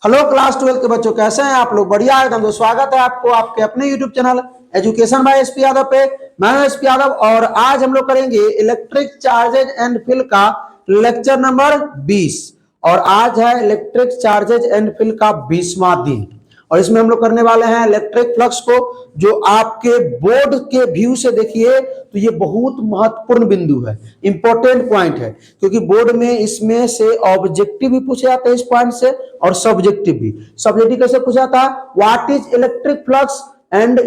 Hello class 12 के बच्चों, कैसे हैं आप लोग? बढ़िया एकदम। तो स्वागत है आपको आपके अपने YouTube channel education by SP Yadav पे। मैं हूं एसपी यादव और आज हम लोग करेंगे इलेक्ट्रिक चार्जेज एंड फिल का लेक्चर नंबर 20। और आज है इलेक्ट्रिक चार्जेज एंड फिल का 20वां दिन और इसमें हम लोग करने वाले हैं इलेक्ट्रिक फ्लक्स को। जो आपके बोर्ड के व्यू से देखिए तो ये बहुत महत्वपूर्ण बिंदु है, इंपॉर्टेंट पॉइंट है, क्योंकि बोर्ड में इसमें से ऑब्जेक्टिव भी पूछे जाते हैं इस पॉइंट से और सब्जेक्टिव भी। सब्जेक्टिव कैसे पूछा था? What is electric flux and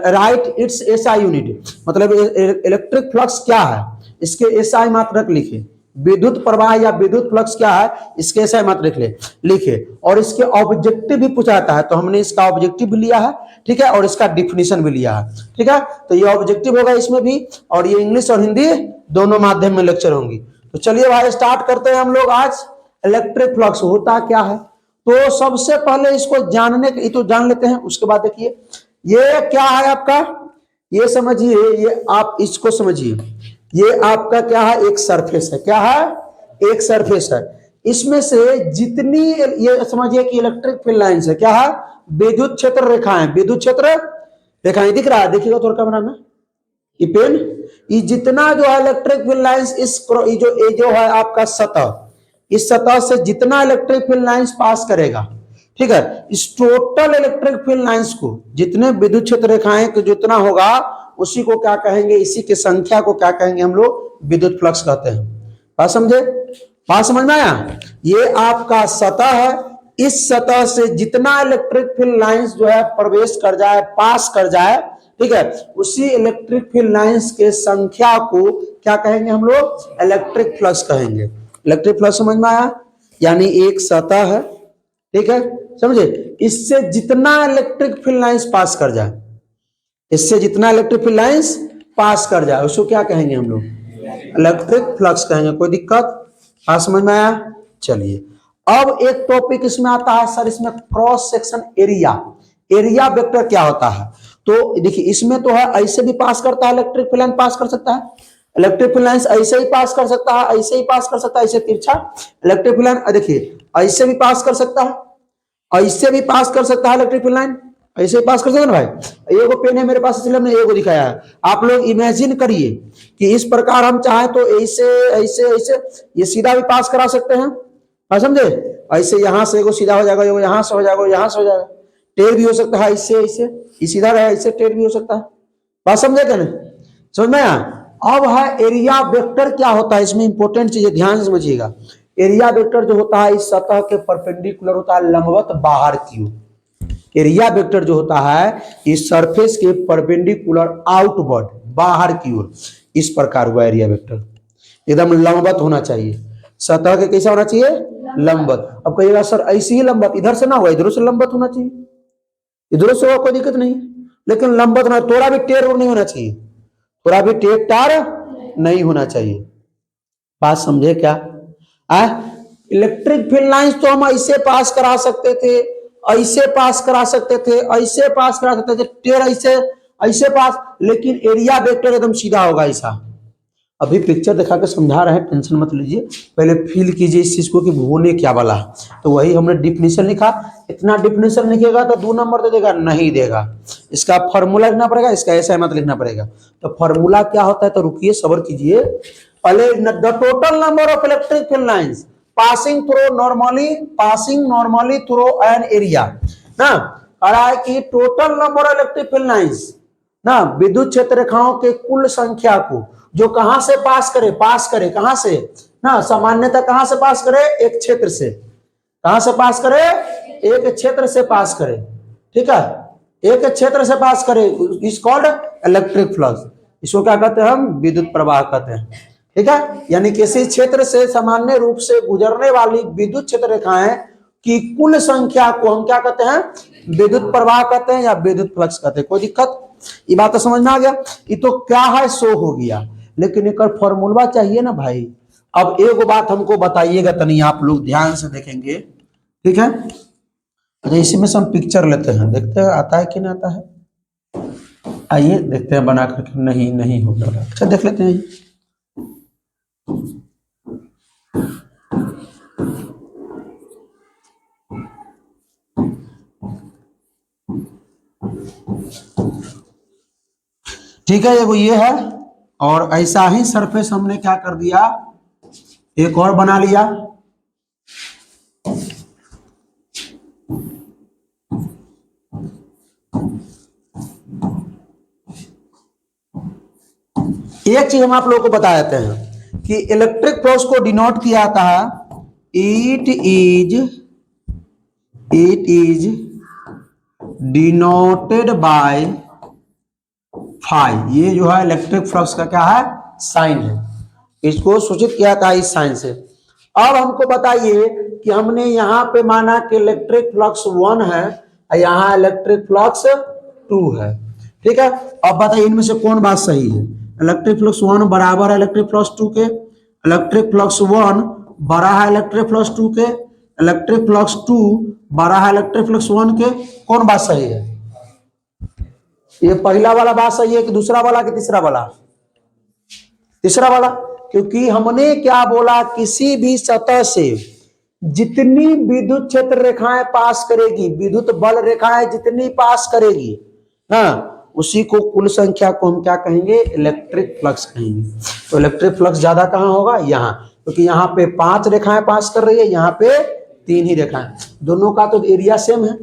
right it's SI unit, मतलब इलेक्ट्रिक फ्लक्स क्या है, इसके एसआई मात्रक लिखे। विद्युत प्रवाह या विद्युत फ्लक्स क्या है, इसके एसआई मात्रक लिखे। और इसके ऑब्जेक्टिव भी पूछा जाता है तो हमने इसका ऑब्जेक्टिव भी लिया है, ठीक है, और इसका डिफिनीशन भी लिया है, ठीक है। तो ये ऑब्जेक्टिव होगा इसमें भी, और ये इंग्लिश और हिंदी दोनों माध्यम में लेक्चर होंगी। तो चलिए भाई स्टार्ट करते हैं हम लोग। आज इलेक्ट्रिक फ्लक्स होता क्या है, तो सबसे पहले इसको जानने के तो जान लेते हैं, उसके बाद देखिए ये क्या है आपका, ये समझिए, ये आप इसको समझिए। ये आपका क्या है? एक सरफेस है। क्या है? एक सरफेस है। इसमें से जितनी, ये समझिए कि इलेक्ट्रिक फील्ड लाइंस है, क्या है? विद्युत क्षेत्र रेखाएं, विद्युत क्षेत्र रेखाएं दिख रहा है, देखिएगा थोड़ा कैमरा में, ये पेन, ये जितना जो है इलेक्ट्रिक फील्ड लाइंस इस जो है आपका सतह, इस सतह से जितना इलेक्ट्रिक फील्ड लाइंस पास करेगा, ठीक है, इस टोटल इलेक्ट्रिक फील्ड लाइंस को, जितने विद्युत क्षेत्र रेखाएं को जितना होगा उसी को क्या कहेंगे, इसी की संख्या को क्या कहेंगे हम लोग? विद्युत फ्लक्स कहते हैं। बात समझे? बात समझ में आया? ये आपका सतह है, इस सतह से जितना इलेक्ट्रिक फील्ड लाइंस जो है प्रवेश कर जाए, पास कर जाए, ठीक है, उसी इलेक्ट्रिक फील्ड लाइंस के संख्या को क्या कहेंगे हम लोग? इलेक्ट्रिक फ्लक्स कहेंगे। इलेक्ट्रिक फ्लक्स समझ में आया? यानी एक सतह है, ठीक है, समझे, इससे जितना इलेक्ट्रिक फील्ड लाइंस पास कर जाए, इससे जितना इलेक्ट्रिक फील्ड लाइंस पास कर जाए उसको क्या कहेंगे हम लोग? इलेक्ट्रिक फ्लक्स कहेंगे। कोई दिक्कत? बात समझ में आया? चलिए अब एक टॉपिक इसमें आता है सर, इसमें cross section area, area vector क्या होता है? तो देखिए इसमें तो है ऐसे भी पास करता है, इलेक्ट्रिक फील्ड लाइन पास कर सकता है, इलेक्ट्रिक फील्ड लाइंस ऐसे ही पास कर सकता है, ऐसे ही पास कर सकता है, ऐसे तिरछा इलेक्ट्रिक फील्ड लाइन, देखिए ऐसे भी पास कर सकता है, ऐसे भी पास कर सकता है इलेक्ट्रिक फील्ड लाइन, ऐसे पास कर सकते ना भाई। एगो पेन है मेरे पास इसलिए हमने एगो दिखाया है। आप लोग इमेजिन करिए कि इस प्रकार हम चाहें तो ऐसे ऐसे ऐसे ये सीधा भी पास करा सकते हैं, समझे, ऐसे यहां से एगो सीधा हो जाएगा, एगो यहां से हो जाएगा, यहां से हो जाएगा, टेढ़ भी हो सकता है, ऐसे ऐसे ये सीधा रहे, ऐसे टेढ़ भी हो सकता है। बात समझे क्या? नहीं समझ में आया? अब है एरिया वेक्टर क्या होता है, इसमें इंपॉर्टेंट चीजें ध्यान से समझिएगा। एरिया वेक्टर जो होता है इस सतह के परपेंडिकुलर होता है, लंबवत बाहर की ओर। एरिया वेक्टर जो होता है इस सरफेस के परपेंडिकुलर आउटवर्ड, बाहर की ओर, इस प्रकार हुआ एरिया वेक्टर, एकदम लंबवत होना चाहिए। सतह के कैसा होना चाहिए? लंबवत। अब कहिएगा सर ऐसी ही लंबवत, इधर से ना हुआ, इधरों से लंबवत होना चाहिए, इधरों से हुआ कोई दिक्कत नहीं, लेकिन लंबवत ना, थोड़ा भी टेढ़ नहीं होना चाहिए, थोड़ा भी टेढ़ टार नहीं होना चाहिए। बात समझे क्या? इलेक्ट्रिक फील्ड लाइंस तो हम ऐसे पास करा सकते थे, ऐसे पास करा सकते थे, ऐसे पास करा सकते थे, टेढ़ ऐसे ऐसे पास, लेकिन एरिया वेक्टर एकदम सीधा होगा ऐसा। अभी पिक्चर दिखा के समझा रहे हैं, टेंशन मत लीजिए, पहले फील कीजिए इस चीज को कि होने क्या वाला है। तो वही हमने डिफिनीशन लिखा, इतना डिफिनीशन लिखेगा तो 2 नंबर दे देगा? नहीं देगा। इसका फॉर्मूला लिखना पड़ेगा, इसका ऐसा मत लिखना पड़ेगा। तो फॉर्मूला क्या होता है, तो रुकिए सब्र कीजिए। पहले the total number of electric field lines passing normally through an area ना, कह रहा है कि total number of electric field lines ना, विद्युत क्षेत्र रेखाओं के कुल संख्या को जो कहां से पास करे कहां से ना, सामान्यतः कहां से पास करे? एक क्षेत्र से। कहां से पास करे? एक क्षेत्र से पास करे, ठीक है, एक क्षेत्र से पास करे, इज कॉल्ड इलेक्ट्रिक फ्लक्स। इसको क्या कहते हैं हम? विद्युत प्रवाह कहते हैं, ठीक है। यानी किसी क्षेत्र से सामान्य रूप से गुजरने वाली विद्युत क्षेत्र रेखाएं की कुल संख्या को हम क्या कहते हैं? विद्युत प्रवाह कहते हैं या विद्युत फ्लक्स कहते हैं। कोई दिक्कत? ये बात तो समझ में आ गया। ये तो क्या है, शो हो गया, लेकिन एक फॉर्मूला चाहिए ना भाई। अब एक बात हमको बताइएगा तनी, आप लोग ध्यान से देखेंगे, ठीक है। अच्छा इसी में से हम पिक्चर लेते हैं, देखते हैं आता है कि नहीं आता है। आइए देखते हैं बना करके, नहीं नहीं हो रहा। अच्छा देख लेते हैं। ठीक है, वो ये है। और ऐसा ही सरफेस हमने क्या कर दिया, एक और बना लिया। एक चीज हम आप लोगों को बता देते हैं कि इलेक्ट्रिक फोर्स को डिनोट किया जाता है, it is denoted by phi. ये जो है इलेक्ट्रिक फ्लक्स का क्या है, साइन है। इसको सूचित किया था इस साइन से। अब हमको बताइए कि हमने यहाँ पे माना कि इलेक्ट्रिक फ्लक्स 1 है, यहाँ इलेक्ट्रिक फ्लक्स 2 है। ठीक है, अब बताइए इनमें से कौन बात सही है। इलेक्ट्रिक फ्लक्स 1 बराबर है इलेक्ट्रिक फ्लक्स 2 के, इलेक्ट्रिक फ्लक्स 1 बड़ा है इलेक्ट्रिक फ्लक्स 2 के, इलेक्ट्रिक फ्लक्स 2 बड़ा है इलेक्ट्रिक फ्लक्स 1 के। कौन बात सही है? ये पहला वाला बात सही है कि दूसरा वाला कि तीसरा वाला? तीसरा वाला, क्योंकि हमने क्या बोला, किसी भी सतह से जितनी विद्युत क्षेत्र रेखाएं पास करेगी, विद्युत बल रेखाएं जितनी पास करेगी, हाँ, उसी को कुल संख्या को हम क्या कहेंगे, इलेक्ट्रिक फ्लक्स कहेंगे। तो इलेक्ट्रिक फ्लक्स ज्यादा कहाँ होगा, यहाँ, क्योंकि यहाँ पे 5 रेखाएं पास कर रही है, यहाँ पे 3 ही रेखाएं। दोनों का तो एरिया सेम है,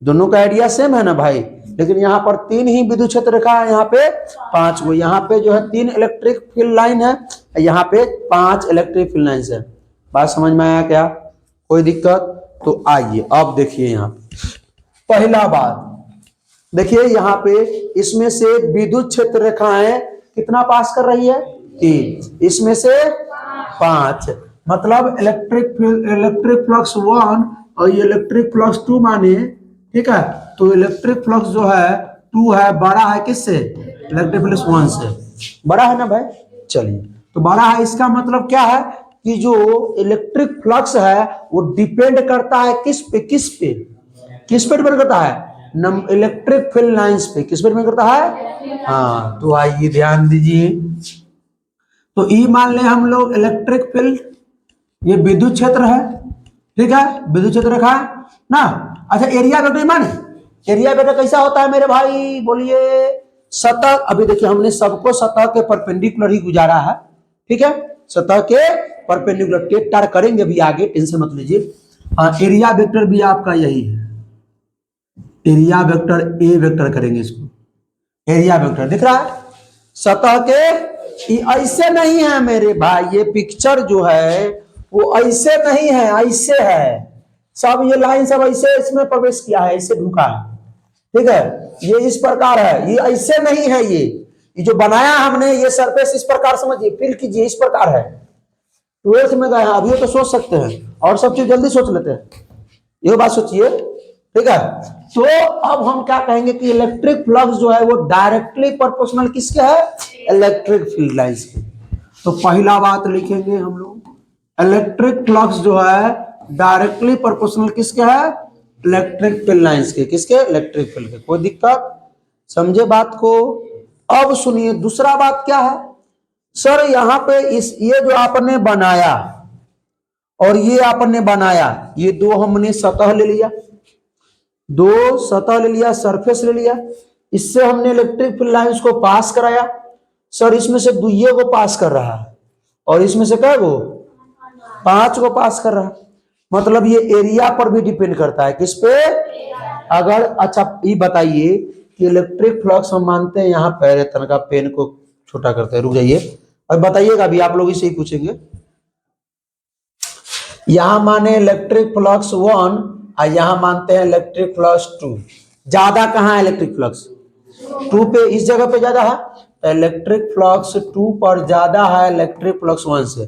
दोनों का एरिया सेम है ना भाई, लेकिन यहाँ पर 3 ही विद्युत क्षेत्र रेखा है, यहाँ पे 5 गो। यहाँ पे जो है 3 इलेक्ट्रिक फील्ड लाइन है, यहाँ पे 5 इलेक्ट्रिक फील्ड लाइन है। बात समझ में आया क्या? कोई दिक्कत? तो आइए अब देखिए, यहाँ पहला बात देखिए, यहाँ पे इसमें से विद्युत क्षेत्र रेखाएं कितना पास कर रही है, 3, इसमें से 5, मतलब इलेक्ट्रिक फ्लक्स 1 और ये इलेक्ट्रिक फ्लक्स 2 माने, ठीक है। तो इलेक्ट्रिक फ्लक्स जो है 2 है, बड़ा है किससे, इलेक्ट्रिक फ्लक्स 1 से, बड़ा है ना भाई। चलिए, तो बड़ा है, इसका मतलब क्या है कि जो इलेक्ट्रिक फ्लक्स है वो डिपेंड करता है किस पे, किस पे डिपेंड करता है, इलेक्ट्रिक फील्ड लाइंस पे। किस पे डिपेंड करता है? हाँ, तो आइए ध्यान दीजिए। तो ई मान ले हम लोग इलेक्ट्रिक फील्ड, ये विद्युत क्षेत्र है, ठीक है, विद्युत क्षेत्र रखा है ना। अच्छा, एरिया वेक्टर माने, एरिया वेक्टर कैसा होता है मेरे भाई, बोलिए। सतह, अभी देखिए हमने सबको सतह के परपेंडिकुलर ही गुजारा है, ठीक है, सतह के परपेंडिकुलर। टेक टार करेंगे भी आगे, टेंशन मत लीजिए। हाँ, एरिया वेक्टर भी आपका यही है, एरिया वेक्टर ए वेक्टर करेंगे इसको, एरिया वेक्टर दिख रहा है सतह के। ऐसे नहीं है मेरे भाई, ये पिक्चर जो है वो ऐसे नहीं है, ऐसे है सब, ये लाइन सब ऐसे इसमें प्रवेश किया है, ऐसे ढुका है, ठीक है, ये इस प्रकार है, ये ऐसे नहीं है। ये जो बनाया हमने, ये सरफेस इस प्रकार समझिए, फील कीजिए, इस प्रकार है। 12th में गए, अभी तो सोच सकते हैं, और सब चीज जल्दी सोच लेते हैं, ये बात सोचिए, ठीक है। तो अब हम क्या कहेंगे कि इलेक्ट्रिक फ्लक्स जो है वो डायरेक्टली प्रोपोर्शनल किसके है, इलेक्ट्रिक फील्ड लाइंस के। तो पहला बात लिखेंगे हम लोग, इलेक्ट्रिक फ्लक्स जो है डायरेक्टली प्रोपोर्शनल किसके है, इलेक्ट्रिक फील्ड लाइंस के। किसके? इलेक्ट्रिक फील्ड के। कोई दिक्कत? समझे बात को? अब सुनिए, दूसरा बात क्या है सर, यहाँ पे ये जो आपने बनाया और ये आपने बनाया, ये दो हमने सतह ले लिया, दो सतह ले लिया, सरफेस ले लिया, इससे हमने इलेक्ट्रिक फील्ड लाइंस को पास कराया। सर इसमें से 2 को पास कर रहा है, और इसमें से क्या को 5 को पास कर रहा है, मतलब ये एरिया पर भी डिपेंड करता है। किस पे? अगर, अच्छा ये बताइए कि इलेक्ट्रिक फ्लक्स हम मानते हैं, यहाँ पैर तनका पेन को छोटा करते हैं, रुक जाइए, अब बताइएगा, अभी आप लोग इसे ही पूछेंगे। यहां माने इलेक्ट्रिक फ्लक्स 1 और यहां मानते हैं इलेक्ट्रिक फ्लक्स 2। ज्यादा कहां है इलेक्ट्रिक फ्लक्स? 2 पे, इस जगह पे ज्यादा है, तो इलेक्ट्रिक फ्लक्स 2 पर ज्यादा है इलेक्ट्रिक फ्लक्स 1 से,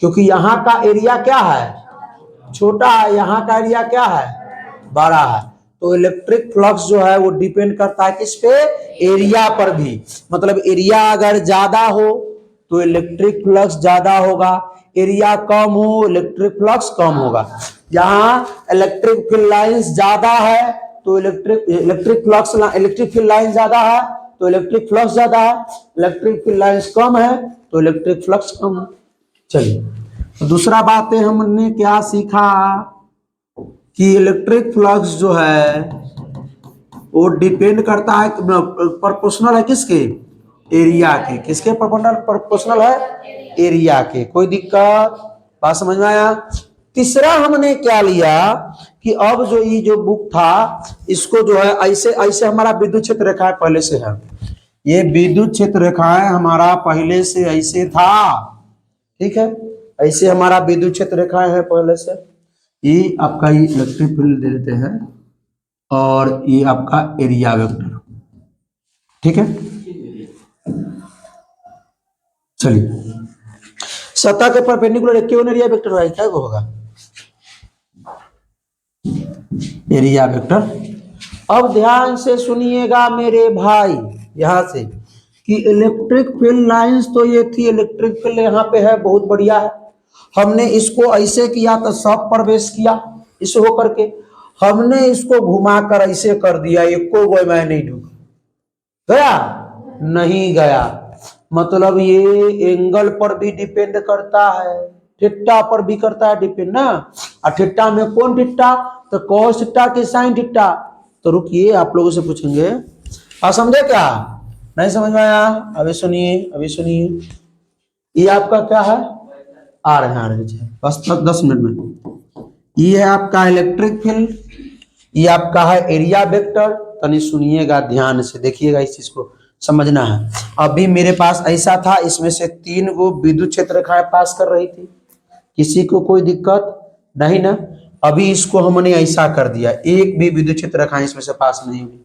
क्योंकि यहाँ का एरिया क्या है, छोटा है, यहाँ का एरिया क्या है, बड़ा है। तो इलेक्ट्रिक फ्लक्स जो है वो डिपेंड करता है किस पे, एरिया पर भी। मतलब एरिया अगर ज्यादा हो तो इलेक्ट्रिक फ्लक्स ज्यादा होगा, एरिया कम हो इलेक्ट्रिक फ्लक्स कम होगा। जहां इलेक्ट्रिक फील्ड लाइंस ज्यादा है तो इलेक्ट्रिक फील्ड लाइन ज्यादा है तो इलेक्ट्रिक फ्लक्स ज्यादा है, इलेक्ट्रिक फील्ड लाइंस कम है तो इलेक्ट्रिक फ्लक्स कम है। चलिए, तो दूसरा बातें हमने क्या सीखा कि इलेक्ट्रिक फ्लक्स जो है वो डिपेंड करता है, प्रोपोर्शनल है किसके, एरिया के। किसके प्रोपोर्शनल है? एरिया के। कोई दिक्कत? बात समझ में आया? तीसरा हमने क्या लिया कि अब जो ये जो बुक था इसको जो है ऐसे ऐसे हमारा विद्युत क्षेत्र रेखा पहले से है, ये विद्युत क्षेत्र रेखाएं हमारा पहले से ऐसे था, ठीक है, ऐसे हमारा विद्युत क्षेत्र रेखाएं है पहले से। ये आपका ये इलेक्ट्रिक फील्ड दे देते हैं और ये आपका एरिया वेक्टर, ठीक है। चलिए, सतह के परपेंडिकुलर एक एरिया वेक्टर भाई क्या होगा? Area vector. अब ध्यान से सुनिएगा मेरे भाई यहां से कि इलेक्ट्रिक फील्ड लाइंस तो ये थी, इलेक्ट्रिक फील्ड यहाँ पे है, बहुत बढ़िया है। हमने इसको ऐसे किया तो सब प्रवेश किया इस होकर के, हमने इसको घुमाकर ऐसे कर दिया, एको कोई मैं नहीं ढूंढ गया, नहीं गया। मतलब ये एंगल पर भी डिपेंड करता है, थीटा पर भी करता है डिपेंड ना। और थीटा में कौन थीटा? तो कॉस थीटा की साइन थीटा। तो रुकिए आप लोगों से पूछेंगे, आप समझे क्या? नहीं समझ में आया? अभी सुनिए, अभी सुनिए। ये आपका क्या है? आ रहे बस 10 मिनट में। ये है आपका इलेक्ट्रिक फील्ड, ये आपका है एरिया वेक्टर। तनी सुनिएगा ध्यान से, देखिएगा इस चीज को समझना है। अभी मेरे पास ऐसा था, इसमें से 3 गो विद्युत क्षेत्र रेखाएं पास कर रही थी, किसी को कोई दिक्कत नहीं ना। अभी इसको हमने ऐसा कर दिया, एक भी विद्युत क्षेत्र रेखाएं इसमें से पास नहीं हुई।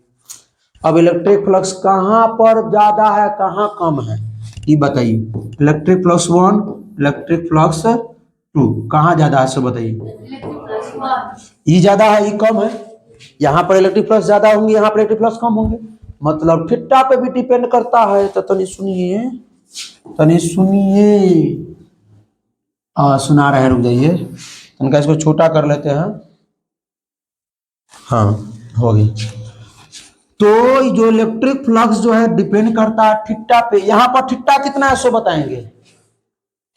अब इलेक्ट्रिक फ्लक्स कहां पर ज्यादा है कहां कम है ये बताइए। इलेक्ट्रिक फ्लक्स 1, इलेक्ट्रिक फ्लक्स 2 कहां ज्यादा है सो बताइए। ये ज्यादा है, ये कम है। यहाँ पर इलेक्ट्रिक फ्लक्स ज्यादा होंगे, यहाँ पर इलेक्ट्रिक फ्लक्स कम होंगे। मतलब थीटा पे भी डिपेंड करता है। तो तनी सुनिए, तनी सुनिए, सुना रहे हैं, रुक जाइए, इनका इसको छोटा कर लेते हैं। हाँ हो गई। तो जो इलेक्ट्रिक फ्लक्स जो है डिपेंड करता है थीटा पे। यहाँ पर थीटा कितना है सो बताएंगे।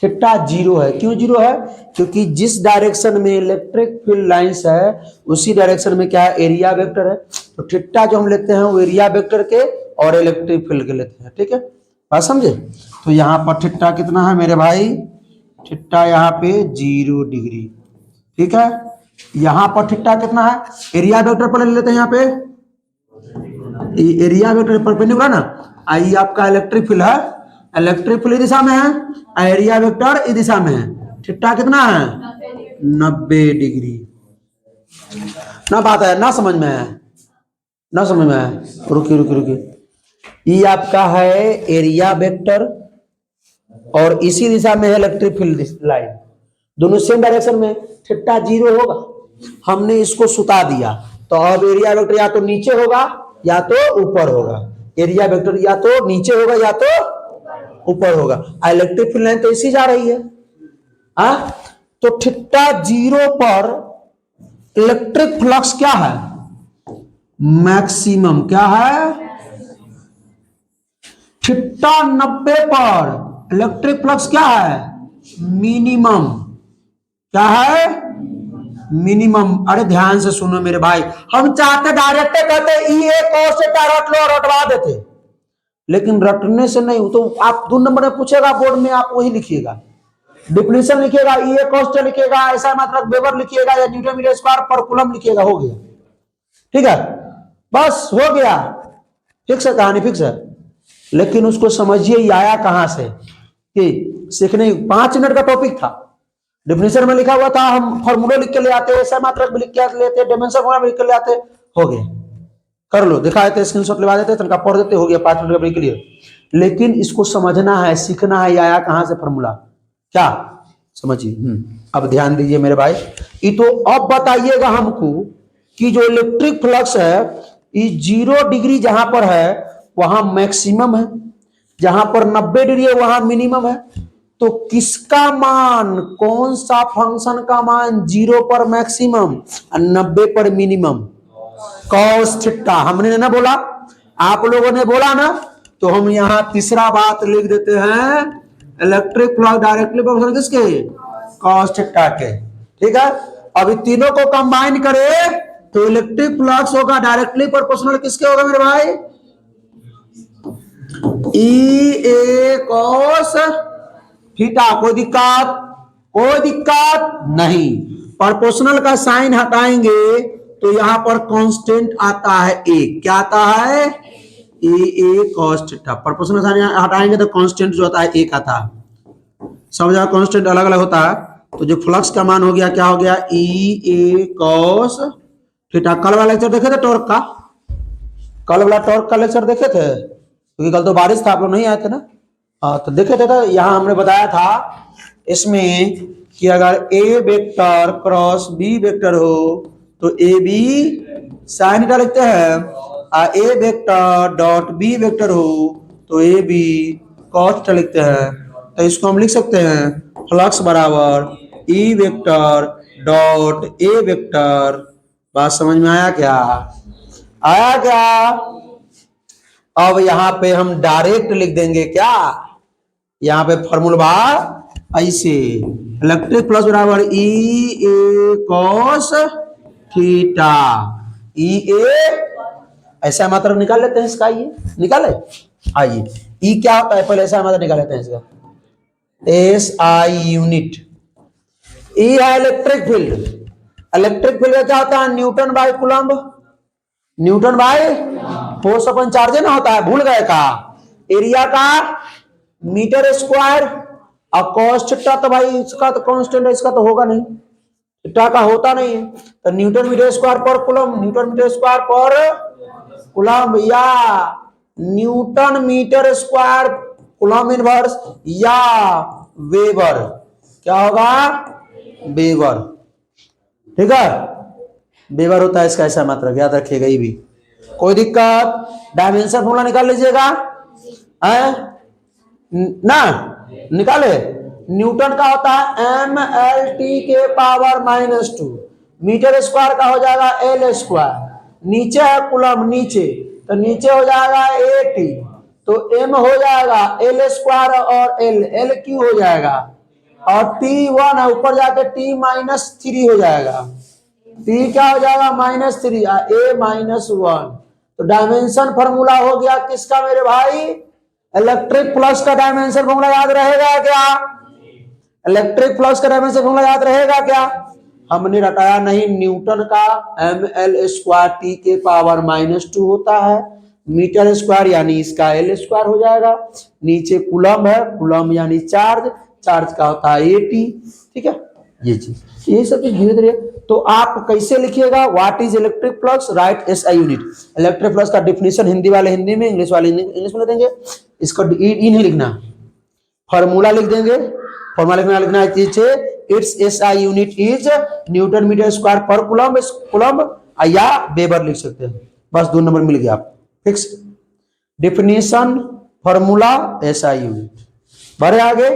थीटा 0 है। क्यों 0 है? क्योंकि जिस डायरेक्शन में इलेक्ट्रिक फील्ड लाइंस है उसी डायरेक्शन में क्या है? एरिया वेक्टर है। तो थीटा जो हम लेते हैं वो एरिया वेक्टर के और इलेक्ट्रिक फील्ड के लेते हैं, ठीक है, बात समझे। तो यहाँ पर थीटा कितना है मेरे भाई? थीटा यहाँ पे 0 डिग्री, ठीक है। यहाँ पर थीटा कितना है? एरिया वेक्टर पर ले लेते हैं, यहाँ पे एरिया वेक्टर परपेंडिकुलर ना। आई आपका इलेक्ट्रिक फील्ड है, इलेक्ट्रिक फील्ड दिशा में है, एरिया वेक्टर इस दिशा में है। थीटा कितना है? 90 डिग्री। ना बात है, ना समझ में है, ना समझ में है। रुकिए रुकिए रुकिए। ये आपका है एरिया वेक्टर और इसी दिशा में है इलेक्ट्रिक फील्ड लाइन, दोनों सेम डायरेक्शन में। थीटा 0 होगा, हमने इसको सुता दिया। तो अब एरिया वेक्टर या तो नीचे होगा या तो ऊपर होगा। एरिया वेक्टर या तो नीचे होगा या तो ऊपर होगा। इलेक्ट्रिक फील्ड लाइन तो इसी जा रही है। तो थीटा 0 पर इलेक्ट्रिक फ्लक्स क्या है? मैक्सिमम। क्या है? थीटा 90 पर इलेक्ट्रिक फ्लक्स क्या है? मिनिमम। क्या है? मिनिमम। अरे ध्यान से सुनो मेरे भाई, हम चाहते डायरेक्ट कहते ये cos थीटा रट लो, रटवा देते, लेकिन रटने से नहीं। तो आप 2 नंबर में पूछेगा बोर्ड में, आप वही लिखिएगा, डिफिनेशन लिखिएगा, ये कॉस्ट लिखिएगा, ऐसा मतलब वेबर लिखिएगा या न्यूटन मीटर स्क्वायर पर कूलम लिखिएगा, हो गया, ठीक है, बस हो गया, फिक्स है, कहानी फिक्स है। लेकिन उसको समझिए ये आया कहां से कि सीखने 5 मिनट का टॉपिक था, डिफिनेशन में लिखा हुआ था, हम फॉर्मूला लिख के ले आते, ऐसा मात्रक भी लिख के लेते, डायमेंशन फॉर्मूला लिख के ले आते, हो गया, कर लो, दिखा देते, स्क्रीनशॉट लगा देते, तनका पढ़ देते, हो गया 5 मिनट का क्लियर। लेकिन इसको समझना है, सीखना है, आया कहां से फॉर्मूला, क्या समझिए। अब ध्यान दीजिए मेरे भाई, ये तो अब बताइएगा हमको कि जो इलेक्ट्रिक फ्लक्स है ये 0 डिग्री जहां पर है वहां मैक्सिमम है, जहां पर 90 डिग्री है वहां मिनिमम है। तो किसका मान, कौन सा फंक्शन का मान 0 पर मैक्सिमम और 90 पर मिनिमम? Cos theta. हमने ना बोला, आप लोगों ने बोला ना, तो हम यहां तीसरा बात लिख देते हैं, इलेक्ट्रिक फ्लक्स डायरेक्टली प्रोपोर्शनल किसके? कॉस थीटा के, ठीक है। अभी तीनों को कंबाइन करें तो इलेक्ट्रिक फ्लक्स होगा डायरेक्टली प्रोपोर्शनल किसके होगा मेरे भाई? ई ए कॉस थीटा। कोई दिक्कत? कोई दिक्कत नहीं। प्रोपोर्शनल का साइन हटाएंगे तो यहां पर कांस्टेंट आता है एक। क्या आता है? ए कॉस थीटा। प्रोपोर्शनल साइन हटाएंगे तो कांस्टेंट जो होता है एक आता है। सब जगह कांस्टेंट अलग अलग होता है। तो जो फ्लक्स का मान हो गया क्या हो गया? ई ए कॉस थीटा। कल वाला लेक्चर देखे थे टॉर्क का? कल वाला टॉर्क का लेक्चर देखे थे? क्योंकि कल तो बारिश था, आप लोग नहीं आए थे ना। हाँ तो देखे थे। तो यहाँ हमने बताया था इसमें कि अगर ए वेक्टर क्रॉस बी वेक्टर हो तो ए बी साइन थीटा लिखते हैं, और ए वेक्टर डॉट बी वेक्टर हो तो ए बी कॉस थीटा लिखते हैं। तो इसको हम लिख सकते हैं फ्लक्स बराबर E vector dot A vector. बात समझ में आया क्या? आया क्या? अब यहां पे हम डायरेक्ट लिख देंगे क्या? यहां पे फॉर्मूला ऐसे, इलेक्ट्रिक फ्लक्स बराबर ई ए कॉस थीटा। ई ए ऐसा मात्रा निकाल लेते हैं इसका। ये निकाले। आइए ई क्या होता है पहले ऐसा मात्रा निकाल लेते हैं इसका। S I unit. ई है इलेक्ट्रिक फील्ड। इलेक्ट्रिक फील्ड क्या होता है? Newton by coulomb. Newton by force अपन चार्ज ना होता है, भूल गए का? एरिया का मीटर स्क्वायर। और कॉस थीटा तो भाई इसका तो कांस्टेंट है, इसका तो होगा नहीं, थीटा का होता नहीं है। तो न्यूटन मीटर स्क्वायर पर कूलम, न्यूटन मीटर स्क्वायर पर कूलम, या newton metre square coulomb inverse, या वेबर। क्या होगा? वेबर। ठीक है, वेबर होता है इसका ऐसा मात्रक, याद रखिएगा ये भी। कोई दिक्कत? डायमेंशन फॉर्मूला निकाल लीजिएगा ना। निकाले। न्यूटन का होता है एम एल टी के पावर -2। मीटर स्क्वायर का हो जाएगा एल स्क्वायर। नीचे है कूलम नीचे, तो नीचे हो जाएगा ए टी, तो एम हो जाएगा एल स्क्वायर और एल, एल क्यू हो जाएगा, और टी 1 है, ऊपर जाके टी -3 हो जाएगा। टी क्या हो जाएगा? -3, ए -1। तो डायमेंशन फॉर्मूला हो गया किसका मेरे भाई? इलेक्ट्रिक फ्लक्स का डायमेंशन फॉर्मूला याद रहेगा क्या? इलेक्ट्रिक फ्लक्स का डायमेंशन फॉर्मूला याद रहेगा क्या? हमने रटाया नहीं। न्यूटन का एम एल स्क्वायर टी के पावर -2 होता है। मीटर स्क्वायर यानी इसका एल स्क्वायर हो जाएगा। नीचे कूलम है, कूलम यानी चार्ज, चार्ज का होता है ए टी। ठीक है, ये चीज, ये सब चीज धीरे धीरे। तो आप कैसे लिखिएगा? What is electric flux? Right S I unit. Electric flux का डिफिनेशन हिंदी वाले हिंदी में, इंग्लिश वाले इंग्लिश में देंगे। इसको ई नहीं लिखना, फॉर्मूला लिख देंगे। फॉर्मूला लिखना है नीचे, its S I unit is newton metre square पर कूलम, कूलम या वेबर लिख सकते हैं। बस 2 नंबर मिल गया आप। Fix definition formula S I unit. बढ़े आगे।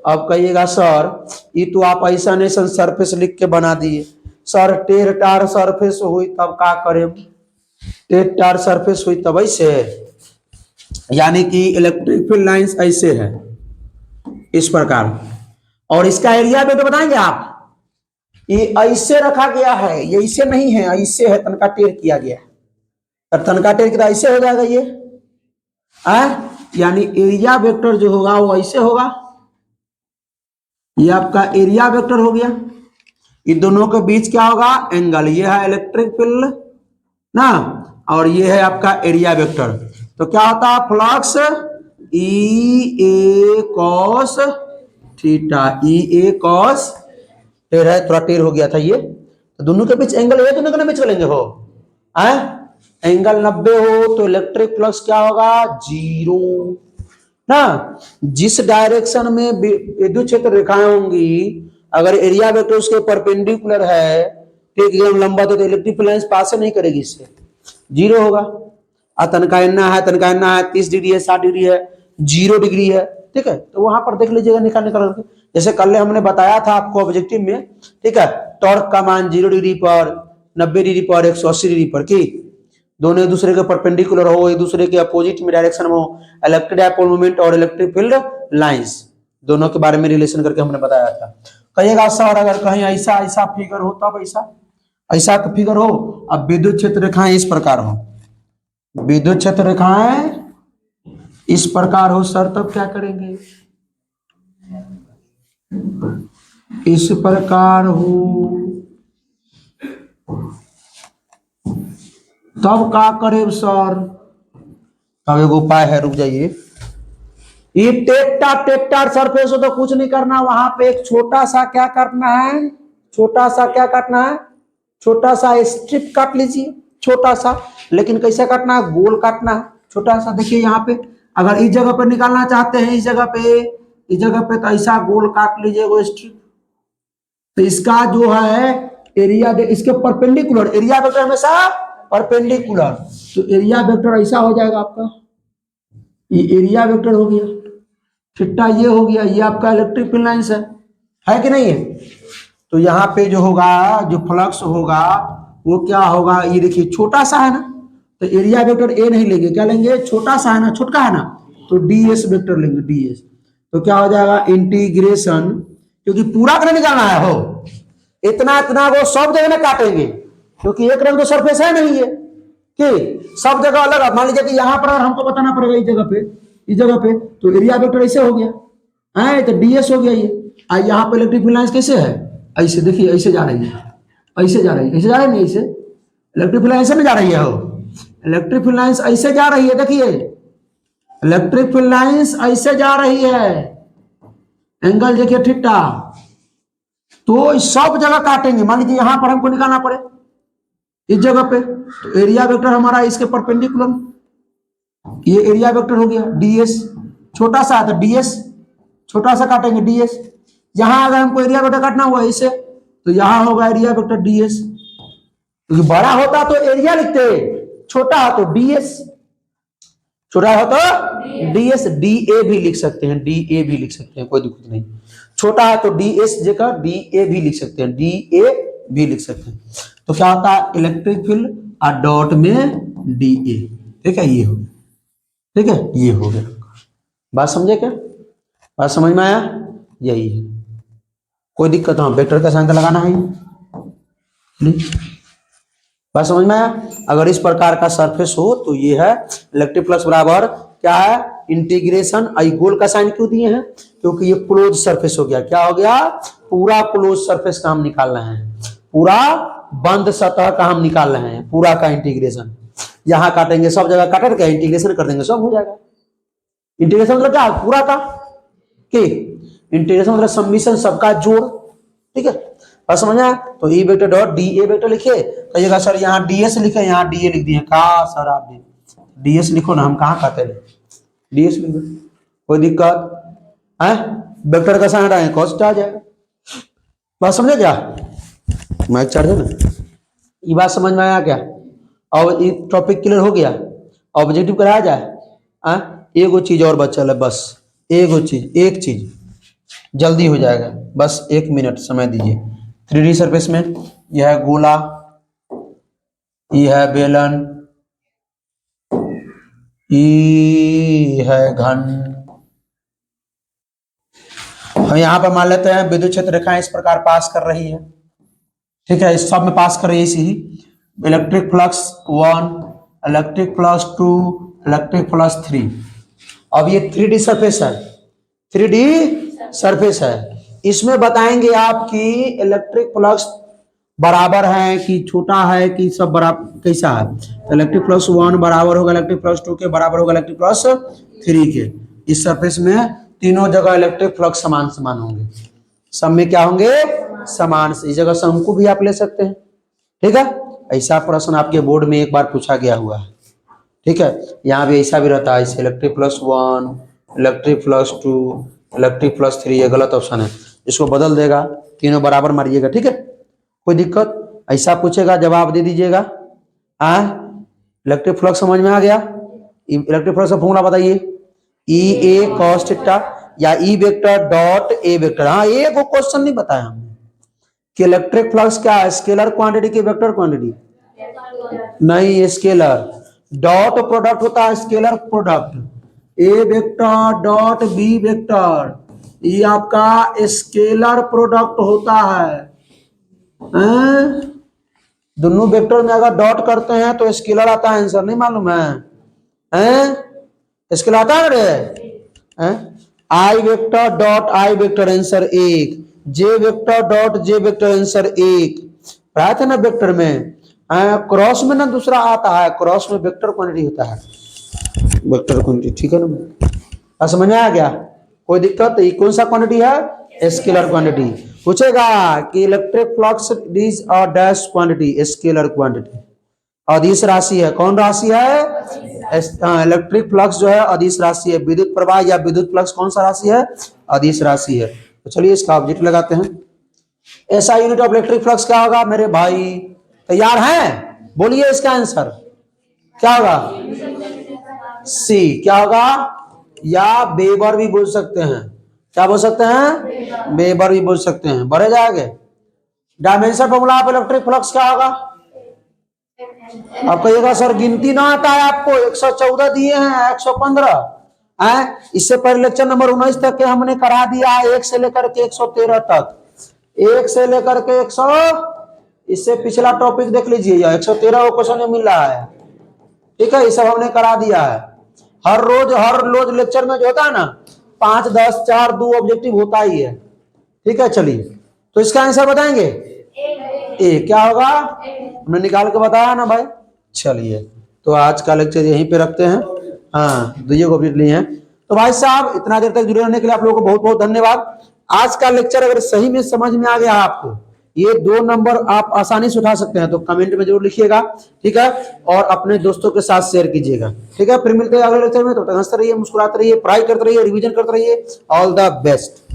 अब कहिएगा सर ये तो आप ऐसा नहीं सरफेस लिख के बना दिए सर, टेढ़ टार सरफेस हुई तब का करें? टेढ़ टार सरफेस हुई तब ऐसे, यानी कि इलेक्ट्रिक फील्ड लाइंस ऐसे है इस प्रकार, और इसका एरिया भी तो बताएंगे आप। ये ऐसे रखा गया है, ये ऐसे नहीं है, ऐसे है, तनका टेढ़ किया गया है। अब तनका टेढ़ किया ऐसे हो जाएगा ये, यानी एरिया वेक्टर जो होगा वो ऐसे होगा। ये आपका एरिया वेक्टर हो गया। ये दोनों के बीच क्या होगा? एंगल। ये है इलेक्ट्रिक फील्ड ना, और ये है आपका एरिया वेक्टर। तो क्या होता है? फ्लक्स ई ए कॉस थीटा। ई ए कॉस टेढ़ है, थोड़ा टेढ़ हो गया था ये, तो दोनों के बीच एंगल है, दोनों के बीच चलेंगे हो एंगल 90 हो तो इलेक्ट्रिक फ्लक्स क्या होगा? 0 ना। जिस डायरेक्शन में विद्युत क्षेत्र रेखाएं होंगी, अगर एरिया वेक्टर उसके परपेंडिकुलर है, ठीक एकदम लंबा, तो इलेक्ट्रिक लाइन पास नहीं करेगी, इससे 0 होगा। तनका इतना है, तनका इतना है, 30 डिग्री है, 60 डिग्री है, 0 डिग्री है। ठीक है, तो वहां पर देख लीजिएगा निकाल करके, जैसे कल हमने बताया था आपको ऑब्जेक्टिव में। ठीक है, टॉर्क का मान 0 डिग्री पर, 90 डिग्री पर, 180 डिग्री पर, की दोनों एक दूसरे के परपेंडिकुलर हो, एक दूसरे के अपोजिट में डायरेक्शन में हो। इलेक्ट्रिक डायपोल मोमेंट और इलेक्ट्रिक फील्ड लाइंस दोनों के बारे में रिलेशन करके हमने बताया था। कहिएगा सर अगर कहीं ऐसा ऐसा फिगर हो तब ऐसा ऐसा का फिगर हो, अब विद्युत क्षेत्र रेखाएं इस प्रकार हो, विद्युत क्षेत्र रेखाएं इस प्रकार हो सर तब क्या करेंगे, इस प्रकार हो तब क्या करे सर। अब एक उपाय है, रुक जाइए। ये टेक्टार सरफेस हो तो कुछ नहीं करना, वहां पे एक छोटा सा क्या करना है, छोटा सा क्या काटना है, छोटा सा स्ट्रिप काट लीजिए, छोटा सा, लेकिन कैसे काटना है, गोल काटना है छोटा सा। देखिए यहाँ पे अगर इस जगह पे निकालना चाहते हैं, इस जगह पे, इस जगह पे, तो ऐसा गोल काट लीजिए वो स्ट्रिप। तो इसका जो है एरिया, इसके परपेंडिकुलर, एरिया वेक्टर हमेशा परपेंडिकुलर, तो एरिया वेक्टर ऐसा हो जाएगा आपका, ये एरिया वेक्टर हो गया, थीटा ये हो गया, ये आपका इलेक्ट्रिक फील्ड लाइंस है कि नहीं है। तो यहाँ पे जो होगा, जो फ्लक्स होगा वो क्या होगा, ये देखिए छोटा सा है ना, तो एरिया वेक्टर ए नहीं लेंगे, क्या लेंगे, छोटा सा है ना, छोटका है ना, तो डीएस वेक्टर लेंगे, डीएस। तो क्या हो जाएगा, इंटीग्रेशन, क्योंकि पूरा करने निकालना है हो, इतना इतना वो सब जगह में काटेंगे, क्योंकि एक रंग तो सरफेस है नहीं है कि सब जगह अलग। मान लीजिए कि यहाँ पर हमको बताना पड़ेगा इस जगह पे, इस जगह पे, तो एरिया वेक्टर ऐसे हो गया है, तो डीएस हो गया ये। यहाँ पे इलेक्ट्रिक फील्ड लाइंस कैसे है, ऐसे देखिए, ऐसे जा रही है, ऐसे जा रही है, ऐसे जा रही है, ऐसे इलेक्ट्रिक फील्ड लाइंस में जा रही है हो, इलेक्ट्रिक फील्ड लाइंस ऐसे जा रही है, देखिए इलेक्ट्रिक फील्ड लाइंस ऐसे जा रही है, एंगल देखिए थीटा। तो सब जगह काटेंगे, मान लीजिए यहां पर हमको निकालना पड़े इस जगह पे, तो एरिया वेक्टर हमारा इसके परपेंडिकुलर, ये एरिया वेक्टर हो गया डीएस, छोटा सा तो डीएस, छोटा सा काटेंगे डीएस। यहां अगर हमको एरिया वेक्टर काटना हुआ इसे, तो यहां होगा एरिया वेक्टर डीएस, क्योंकि बड़ा होता तो एरिया लिखते, छोटा हो तो डीएस, छोटा हो तो डीएस, डीए भी लिख सकते हैं, डीए भी लिख सकते हैं, कोई दिक्कत नहीं। छोटा है तो डीएस जगह डीए भी लिख सकते हैं, डीए भी लिख सकते हैं। तो क्या होता है, इलेक्ट्रिक फील्ड और डॉट में डीए, ठीक है, ये हो गया, ठीक है, ये हो गया। बात समझे क्या, बात समझ में आया, यही है, कोई दिक्कत, हाँ वेक्टर का साइन लगाना है, बात समझ में आया। अगर इस प्रकार का सरफेस हो तो ये है इलेक्ट्रिक फ्लक्स बराबर क्या है, इंटीग्रेशन, आई गोल का साइन क्यों दिए हैं, क्योंकि ये क्लोज सरफेस हो गया, क्या हो गया, पूरा क्लोज सरफेस का हम निकाल रहे हैं, पूरा बंद सतह का हम निकाल रहे हैं, पूरा का इंटीग्रेशन। यहां काटेंगे, सब जगह काट के इंटीग्रेशन कर देंगे, सब हो जाएगा। इंटीग्रेशन मतलब क्या, पूरा का के, इंटीग्रेशन मतलब सम्मिशन, सबका जोड़, ठीक है, बस समझ आया। तो E vector dot D A vector लिखे, कहिएगा सर यहाँ डीएस लिखे, यहाँ डीए लिख दिए, कहा सर आप डीएस लिखो ना, हम कहाँ कहते हैं डीएस लिख दो, कोई दिक्कत है, वेक्टर का साइन हटाएंगे कॉस्ट आ जाएगा। बात समझे क्या, माइक चार्ज है ना, ये बात समझ में आया क्या, और ये टॉपिक क्लियर हो गया, ऑब्जेक्टिव कराया जाए, एगो चीज और बचल है, बस एगो चीज, एक चीज जल्दी हो जाएगा, बस 1 मिनट समय दीजिए। 3D सरफेस में यह है गोला, यह है बेलन, यह है घन। हम यहाँ पर मान लेते हैं विद्युत क्षेत्र रेखाएं इस प्रकार पास कर रही है, ठीक है, इस सब में पास कर रही है इसी ही, electric flux 1, electric flux 2, electric flux 3। अब ये 3D सरफेस है, 3D सरफेस है, इसमें बताएंगे आपकी इलेक्ट्रिक फ्लक्स बराबर है कि छोटा है कि सब बराबर कैसा है। तो इलेक्ट्रिक फ्लक्स 1 बराबर होगा इलेक्ट्रिक फ्लक्स 2 के, बराबर होगा इलेक्ट्रिक फ्लक्स 3 के। इस सरफेस में तीनों जगह इलेक्ट्रिक फ्लक्स समान समान होंगे, सब में क्या होंगे, समान। इस जगह सम को भी आप ले सकते हैं, ठीक है, ऐसा प्रश्न आपके बोर्ड में एक बार पूछा गया हुआ है, ठीक है, यहाँ भी ऐसा भी रहता है, इसे electric flux 1, electric flux 2, electric flux 3, ये गलत ऑप्शन है, इसको बदल देगा, तीनों बराबर मारिएगा, ठीक है, कोई दिक्कत, ऐसा पूछेगा जवाब दे दीजिएगा। इलेक्ट्रिक फ्लक्स समझ में आ गया, इलेक्ट्रिक फ्लक्स का फॉर्मूला बताइए, ई ए कॉस थीटा या E vector dot A vector. हाँ, एक वो क्वेश्चन नहीं बताया हमने कि इलेक्ट्रिक फ्लक्स क्या है, स्केलर क्वांटिटी की वेक्टर क्वांटिटी, नहीं स्केलर, डॉट प्रोडक्ट होता है, स्केलर प्रोडक्ट, ए वेक्टर डॉट बी वेक्टर, ये आपका स्केलर प्रोडक्ट होता है। दोनों वेक्टर में अगर डॉट करते हैं तो स्केलर आता है, आंसर नहीं मालूम है, स्केलर आता है रे, I vector dot I vector answer 1, J vector dot J vector answer 1, पढ़ाए थे ना वेक्टर में। क्रॉस में ना दूसरा आता है, क्रॉस में वेक्टर क्वांटिटी होता है, वेक्टर क्वांटिटी, ठीक है ना, समझ में आ गया, कोई दिक्कत? ये कौन सा क्वांटिटी है? Scalar quantity. पूछेगा कि electric flux is a dash quantity, scalar quantity, अदिश राशि है। कौन राशि है? इलेक्ट्रिक फ्लक्स जो है अदिश राशि है। विद्युत प्रवाह या विद्युत फ्लक्स कौन सा राशि है? अदिश राशि है। तो चलिए इसका ऑब्जेक्ट लगाते हैं। ऐसा यूनिट ऑफ इलेक्ट्रिक फ्लक्स क्या होगा मेरे भाई? तैयार हैं? बोलिए इसका आंसर क्या होगा? सी। क्या होगा? या वेबर भी बोल सकते हैं। क्या बोल सकते हैं? वेबर भी बोल सकते हैं। बढ़े जाएंगे। Dimension formula of electric flux क्या होगा? आप कहिएगा सर गिनती ना आता है आपको, 114 दिए हैं, 115 है। इससे पहले लेक्चर नंबर 19 तक के हमने करा दिया है, 1 से लेकर के 113 तक, 1 से लेकर के 100, इससे पिछला टॉपिक देख लीजिए, 113 क्वेश्चन मिल रहा है, ठीक है। ये सब हमने करा दिया है। हर रोज लेक्चर में जो होता है ना 5, 10, 4, 2 ऑब्जेक्टिव होता ही है, ठीक है। चलिए तो इसका आंसर बताएंगे। ए क्या होगा? हमने निकाल के बताया ना भाई। चलिए तो आज का लेक्चर यहीं पे रखते हैं। हाँ, दुइये को ऑब्जेक्ट लिए हैं। तो भाई साहब इतना देर तक जुड़े रहने के लिए आप लोगों को बहुत बहुत धन्यवाद। आज का लेक्चर अगर सही में समझ में आ गया आपको, ये 2 नंबर आप आसानी से उठा सकते हैं, तो कमेंट में जरूर लिखिएगा, ठीक है। और अपने दोस्तों के साथ शेयर कीजिएगा, ठीक है। फिर मिलते हैं अगले लेक्चर में। तो हंसते रहिए, मुस्कुराते रहिए, पढ़ाई करते रहिए, रिवीजन करते रहिए। All the best.